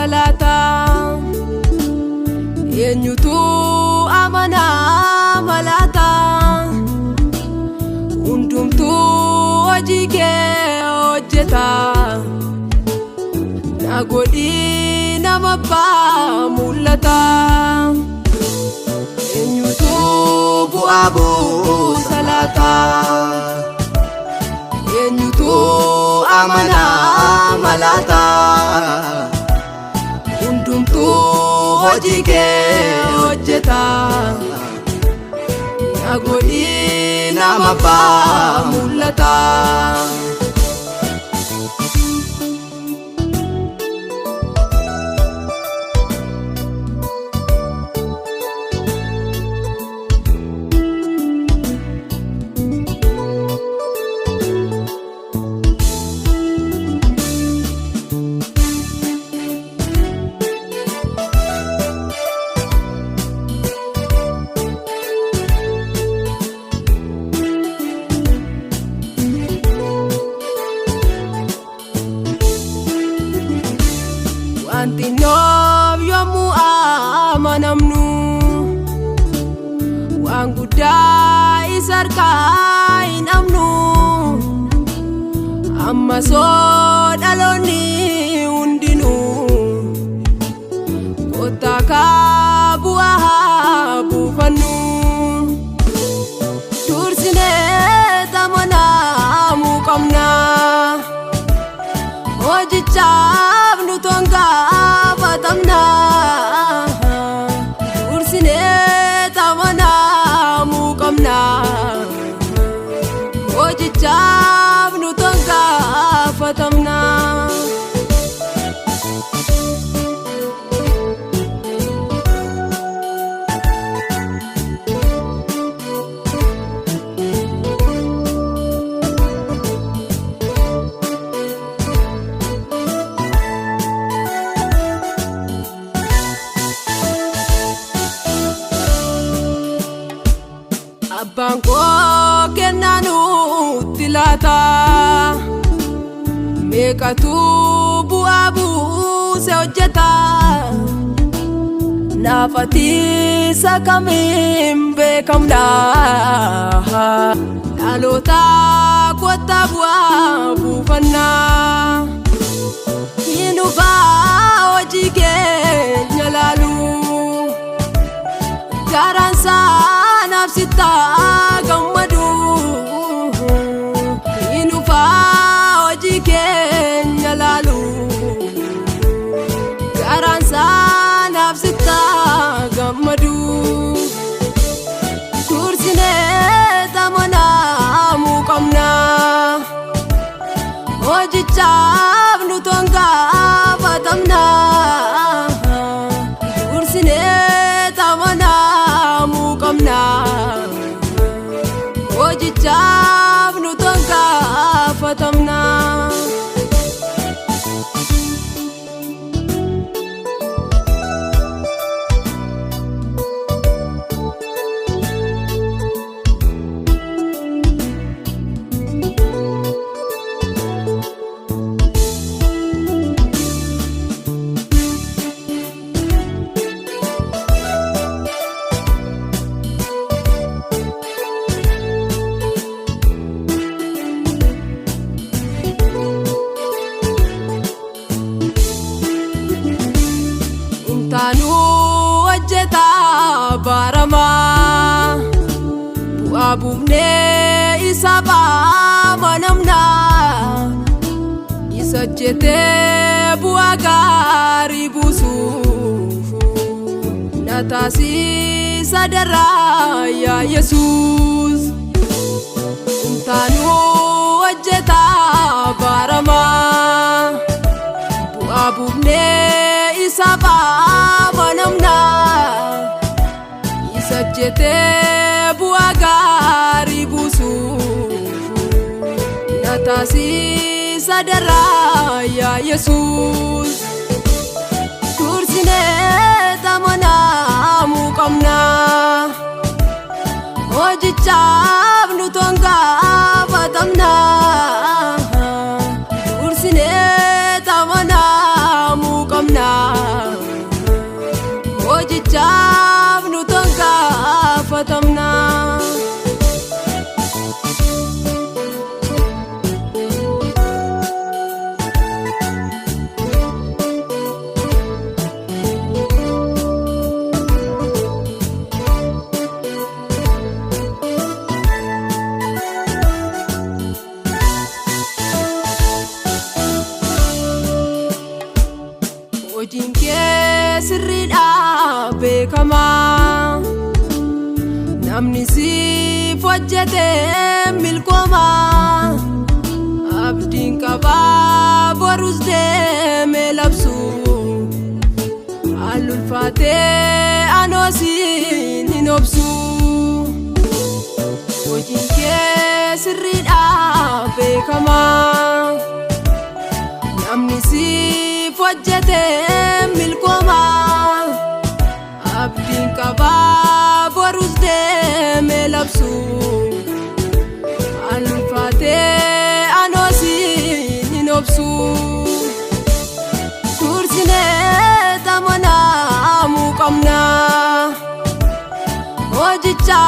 malata eenyutu amana malata hundumtuu hojii kee hojjeta nagodhi nama abbaa mul'ata eenyutu bu'aa buusa laata eenyutu amana malata hundumtuu hojii kee hojjeta nagodhi nama abbaa mul'ata Wanti noof yommuu amanamnu waan guddaa isa harkaa hin amnu amma soo dhaloonni hundinuu kottaa kaa bu'aa buufannu dursinee tamanamuu qabna hojichaaf nu tongafatamna dursinee tamanamuu qabna hojichaaf nu tongafatamna Abbaan koo kennaa nutti laata meeqatu bu'aa buuse hojjeta naafatiisa kamiin beekamna dhaloota kottaa bu'aa buufanna hin dhufaa hojii keenya laalu garansaa nafsita gammadu hin dhufaa hojii keenya laalu garansaa nafsita gammadu dursinee tamanamuu qabna hojichaaf nu tongafatamna dursinee tamanamuu qabna hojichaaf nu tongafatamna taanu hojjeta barama bu'aa buufnee isa amanamna isa hojjetee bu'aa gaarii buusuuf na taasisa darraa yaa Yesuus taanu hojjeta barama bu'aa buufnee isa amanamna isa hojjetee bu'aa gaarii buusuuf na taasisa darraa yaa Yesuus dursinee tamanamuu qabna hojichaaf nu tongafatamna dursinee tamanamuu qabna hojiin kee sirriidha beekamaa namni siif hojjete milkooma abdiin qabaa borus deemee labsu alulfaatee anoosiin hin obsu hojiin kee sirriidha beekamaa namni siif hojjete milkooma abdiin qabaa borus deemee labsu alulfaatee anoosiin hin obsu tursinee tamanaa muqamna hojicha